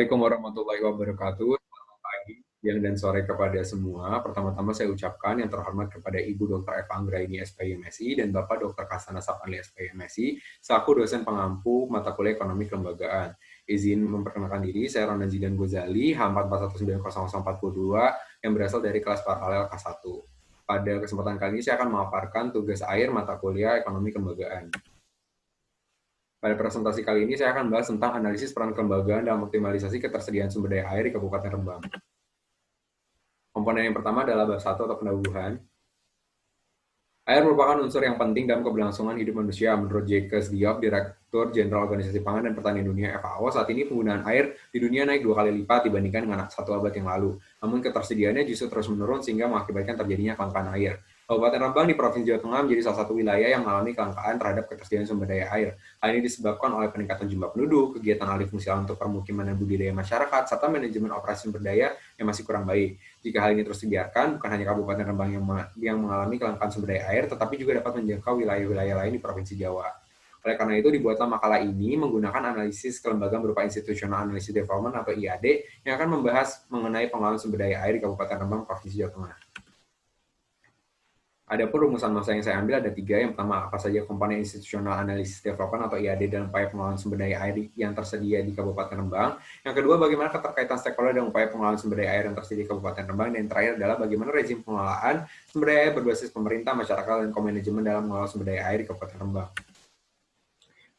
Assalamualaikum warahmatullahi wabarakatuh. Selamat pagi, siang, dan sore kepada semua. Pertama-tama saya ucapkan yang terhormat kepada Ibu Dr. Eva Anggraini SPMSI dan Bapak Dr. Hasan Sapandi SPMSI selaku dosen pengampu mata kuliah ekonomi kelembagaan. Izin memperkenalkan diri, saya Ronald Zidan Gozali, H441900442 yang berasal dari kelas paralel K1. Pada kesempatan kali ini saya akan memaparkan tugas akhir mata kuliah ekonomi kelembagaan. Pada presentasi kali ini saya akan bahas tentang analisis peran kelembagaan dalam optimalisasi ketersediaan sumber daya air di Kabupaten Rembang. Komponen yang pertama adalah bab 1 atau pendahuluan. Air merupakan unsur yang penting dalam keberlangsungan hidup manusia. Menurut Jacques Diop, Direktur Jenderal Organisasi Pangan dan Pertanian Dunia (FAO), saat ini penggunaan air di dunia naik 2 kali lipat dibandingkan dengan 1 abad yang lalu. Namun ketersediaannya justru terus menurun sehingga mengakibatkan terjadinya kelangkaan air. Kabupaten Rembang di Provinsi Jawa Tengah menjadi salah satu wilayah yang mengalami kelangkaan terhadap ketersediaan sumber daya air. Hal ini disebabkan oleh peningkatan jumlah penduduk, kegiatan alih fungsional untuk permukiman dan budidaya masyarakat, serta manajemen operasi sumber daya yang masih kurang baik. Jika hal ini terus dibiarkan, bukan hanya Kabupaten Rembang yang mengalami kelangkaan sumber daya air, tetapi juga dapat menjangkau wilayah-wilayah lain di Provinsi Jawa. Oleh karena itu, dibuatlah makalah ini menggunakan analisis kelembagaan berupa Institutional Analysis Development atau IAD yang akan membahas mengenai pengelolaan sumber daya air di Kabupaten Rembang, Provinsi Jawa Tengah. Adapun rumusan masa yang saya ambil ada 3. Yang pertama, apa saja komponen Institutional Analysis Development atau IAD dalam upaya pengelolaan sumber daya air yang tersedia di Kabupaten Rembang. Yang kedua, bagaimana keterkaitan stakeholder dalam upaya pengelolaan sumber daya air yang tersedia di Kabupaten Rembang. Dan yang terakhir adalah bagaimana rezim pengelolaan sumber daya air berbasis pemerintah, masyarakat, dan komanajemen dalam mengelola sumber daya air di Kabupaten Rembang.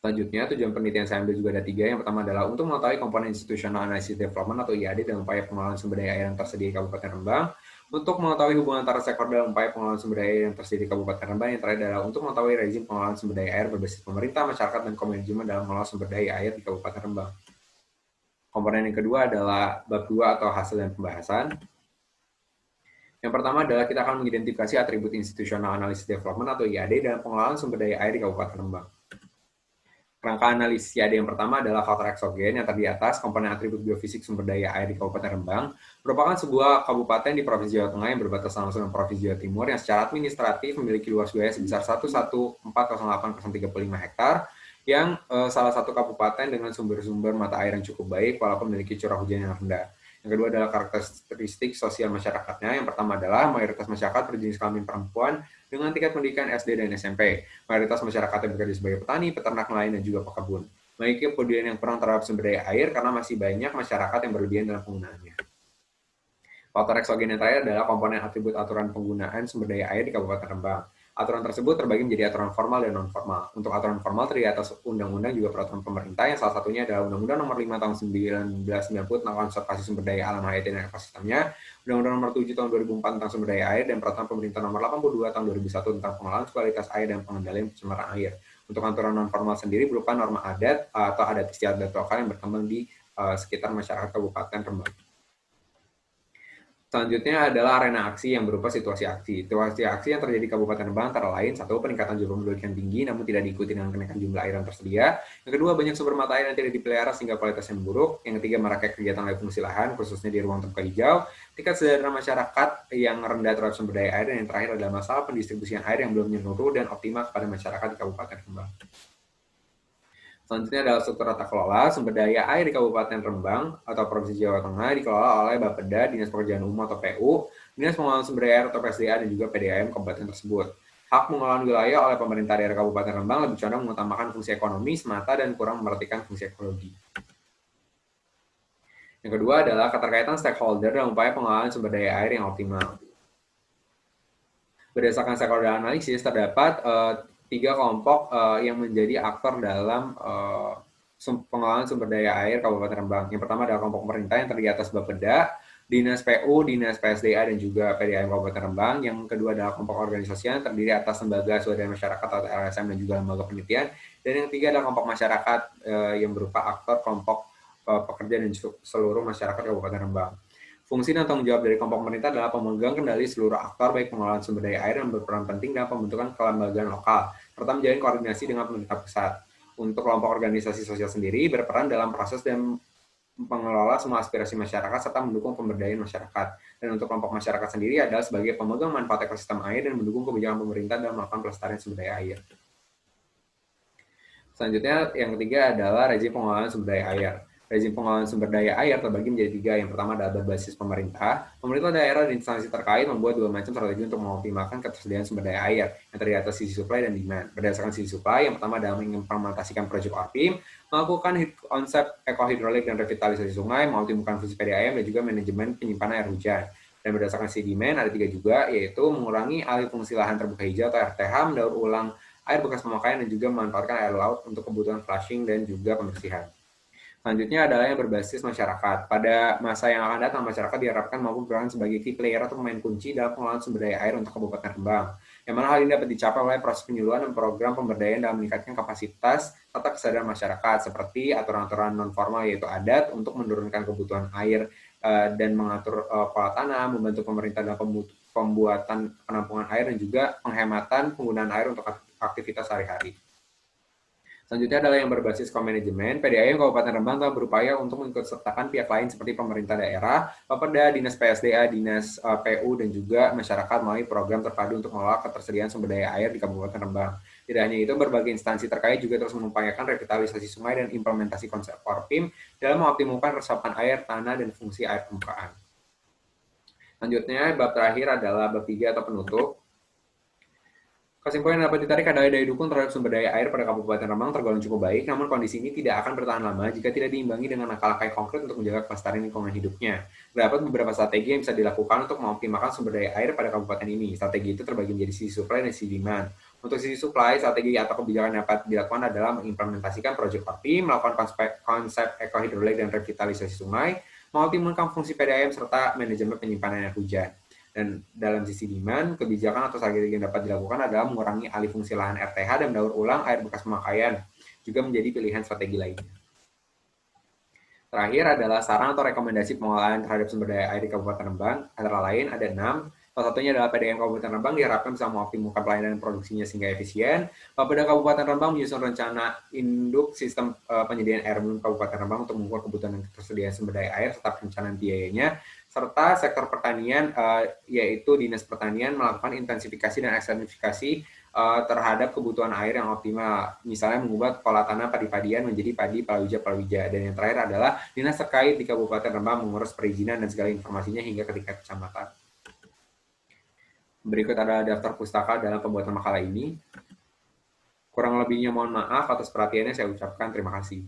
Selanjutnya, tujuan penelitian saya ambil juga ada 3. Yang pertama adalah untuk mengetahui komponen Institutional Analysis Development atau IAD dalam upaya pengelolaan sumber daya air yang tersedia di Kabupaten Rembang. Untuk mengetahui hubungan antara stakeholder dalam upaya pengelolaan sumber daya air yang tersedia di Kabupaten Rembang. Yang terakhir adalah untuk mengetahui rezim pengelolaan sumber daya air berbasis pemerintah, masyarakat, dan komanajemen dalam mengelola sumber daya air di Kabupaten Rembang. Komponen yang kedua adalah bab 2 atau hasil dan pembahasan. Yang pertama adalah kita akan mengidentifikasi atribut Institutional Analysis Development atau IAD dalam pengelolaan sumber daya air di Kabupaten Rembang. Rangka analisis IAD yang pertama adalah faktor eksogen yang terdiri atas komponen atribut biofisik sumber daya air di Kabupaten Rembang, merupakan sebuah kabupaten di Provinsi Jawa Tengah yang berbatasan langsung dengan Provinsi Jawa Timur yang secara administratif memiliki luas wilayah sebesar 11408,35 hektar, yang salah satu kabupaten dengan sumber-sumber mata air yang cukup baik walaupun memiliki curah hujan yang rendah. Yang kedua adalah karakteristik sosial masyarakatnya. Yang pertama adalah mayoritas masyarakat berjenis kelamin perempuan dengan tingkat pendidikan SD dan SMP. Mayoritas masyarakat yang bekerja sebagai petani, peternak nelayan, dan juga pekebun. Memiliki kepedulian yang kurang terhadap sumber daya air karena masih banyak masyarakat yang berlebihan dalam penggunaannya. Faktor eksogen yang terakhir adalah komponen atribut aturan penggunaan sumber daya air di Kabupaten Rembang. Aturan tersebut terbagi menjadi aturan formal dan non-formal. Untuk aturan formal terdiri atas undang-undang juga peraturan pemerintah yang salah satunya adalah Undang-Undang Nomor 5 Tahun 1990 tentang konservasi sumber daya alam hayati dan ekosistemnya, Undang-Undang Nomor 7 Tahun 2004 tentang sumber daya air, dan Peraturan Pemerintah Nomor 82 Tahun 2001 tentang pengelolaan kualitas air dan pengendalian pencemaran air. Untuk aturan non-formal sendiri berupa norma adat atau adat istiadat lokal yang berkembang di sekitar masyarakat Kabupaten Rembang. Selanjutnya adalah arena aksi yang berupa situasi aksi. Situasi aksi yang terjadi di Kabupaten Rembang antara lain, 1. Peningkatan jumlah penduduk yang tinggi namun tidak diikuti dengan kenaikan jumlah air yang tersedia. Yang kedua, banyak sumber mata air yang tidak dipelihara sehingga kualitasnya memburuk. Yang ketiga, maraknya kegiatan alih fungsi lahan, khususnya di ruang terbuka hijau. Tingkat kesadaran masyarakat yang rendah terhadap sumber daya air. Dan yang terakhir adalah masalah pendistribusian air yang belum menyeluruh dan optimal kepada masyarakat di Kabupaten Rembang. Selanjutnya adalah struktur tata kelola sumber daya air di Kabupaten Rembang atau Provinsi Jawa Tengah dikelola oleh Bapeda, Dinas Pekerjaan Umum atau PU, Dinas Pengelolaan Sumber Daya Air atau PSDA, dan juga PDAM Kabupaten tersebut. Hak pengelolaan wilayah oleh pemerintah daerah Kabupaten Rembang lebih condong mengutamakan fungsi ekonomi semata dan kurang memerhatikan fungsi ekologi. Yang kedua adalah keterkaitan stakeholder dalam upaya pengelolaan sumber daya air yang optimal. Berdasarkan stakeholder analisis terdapat 3 kelompok yang menjadi aktor dalam pengelolaan sumber daya air Kabupaten Rembang. Yang pertama adalah kelompok pemerintah yang terdiri atas Bapeda, Dinas PU, Dinas PSDA, dan juga PDAM Kabupaten Rembang. Yang kedua adalah kelompok organisasi yang terdiri atas lembaga swadaya masyarakat atau LSM dan juga lembaga penelitian. Dan yang ketiga adalah kelompok masyarakat yang berupa aktor kelompok pekerja dan seluruh masyarakat Kabupaten Rembang. Fungsi dan tanggung jawab dari kelompok pemerintah adalah pemegang kendali seluruh aktor baik pengelolaan sumber daya air yang berperan penting dalam pembentukan kelembagaan lokal, serta menjalin koordinasi dengan pemerintah pusat. Untuk kelompok organisasi sosial sendiri berperan dalam proses dan mengelola semua aspirasi masyarakat serta mendukung pemberdayaan masyarakat. Dan untuk kelompok masyarakat sendiri adalah sebagai pemegang manfaat ekosistem air dan mendukung kebijakan pemerintah dalam melakukan pelestarian sumber daya air. Selanjutnya, yang ketiga adalah rezim pengelolaan sumber daya air. Rezim pengelolaan sumber daya air terbagi menjadi 3. Yang pertama adalah berbasis pemerintah. Pemerintah daerah dan instansi terkait membuat 2 macam strategi untuk mengoptimalkan ketersediaan sumber daya air yang terdiri atas sisi supply dan demand. Berdasarkan sisi supply, yang pertama adalah mengimplementasikan proyek ORPIM, melakukan konsep ekohidrolik dan revitalisasi sungai, mengoptimalkan fungsi PDAM, dan juga manajemen penyimpanan air hujan. Dan berdasarkan sisi demand ada 3 juga, yaitu mengurangi alih fungsi lahan terbuka hijau atau RTH, mendaur ulang air bekas pemakaian, dan juga memanfaatkan air laut untuk kebutuhan flushing dan juga pembersihan. Selanjutnya adalah yang berbasis masyarakat. Pada masa yang akan datang, masyarakat diharapkan mampu berperan sebagai key player atau pemain kunci dalam pengelolaan sumber daya air untuk Kabupaten Rembang. Yang mana hal ini dapat dicapai oleh proses penyuluhan dan program pemberdayaan dalam meningkatkan kapasitas serta kesadaran masyarakat, seperti aturan-aturan non-formal yaitu adat untuk menurunkan kebutuhan air dan mengatur pola tanam, membantu pemerintah dalam pembuatan penampungan air, dan juga penghematan penggunaan air untuk aktivitas sehari-hari. Selanjutnya adalah yang berbasis co-manajemen. PDAM Kabupaten Rembang telah berupaya untuk mengikutsertakan pihak lain seperti pemerintah daerah, Bapeda, Dinas PSDA, Dinas PU, dan juga masyarakat melalui program terpadu untuk mengelola ketersediaan sumber daya air di Kabupaten Rembang. Tidak hanya itu, berbagai instansi terkait juga terus mengupayakan revitalisasi sungai dan implementasi konsep ORPIM dalam mengoptimalkan resapan air, tanah, dan fungsi air permukaan. Selanjutnya, bab terakhir adalah bab 3 atau penutup. Kesimpulan yang dapat ditarik adalah daya dukung terhadap sumber daya air pada Kabupaten Rembang tergolong cukup baik, namun kondisi ini tidak akan bertahan lama jika tidak diimbangi dengan langkah-langkah konkret untuk menjaga kelestarian lingkungan hidupnya. Terdapat beberapa strategi yang bisa dilakukan untuk mengoptimalkan sumber daya air pada kabupaten ini. Strategi itu terbagi menjadi sisi supply dan sisi demand. Untuk sisi supply, strategi atau kebijakan yang dapat dilakukan adalah mengimplementasikan proyek ORPIM, melakukan konsep ekohidrolik dan revitalisasi sungai, mengoptimalkan fungsi PDAM, serta manajemen penyimpanan air hujan. Dan dalam sisi demand, kebijakan atau strategi yang dapat dilakukan adalah mengurangi alih fungsi lahan RTH dan mendaur ulang air bekas pemakaian, juga menjadi pilihan strategi lainnya. Terakhir adalah saran atau rekomendasi pengelolaan terhadap sumber daya air di Kabupaten Rembang, antara lain ada 6. Salah satunya adalah PDAM Kabupaten Rembang diharapkan bisa mengoptimalkan pelayanan produksinya sehingga efisien. Bapeda Kabupaten Rembang menyusun rencana induk sistem penyediaan air minum Kabupaten Rembang untuk mengukur kebutuhan dan ketersediaan sumber daya air serta perencanaan biayanya. Serta sektor pertanian, yaitu Dinas Pertanian melakukan intensifikasi dan ekstensifikasi terhadap kebutuhan air yang optimal. Misalnya mengubah pola tanam padi-padian menjadi padi palawija-palawija. Dan yang terakhir adalah dinas terkait di Kabupaten Rembang mengurus perizinan dan segala informasinya hingga ke tingkat kecamatan. Berikut adalah daftar pustaka dalam pembuatan makalah ini. Kurang lebihnya mohon maaf, atas perhatiannya saya ucapkan terima kasih.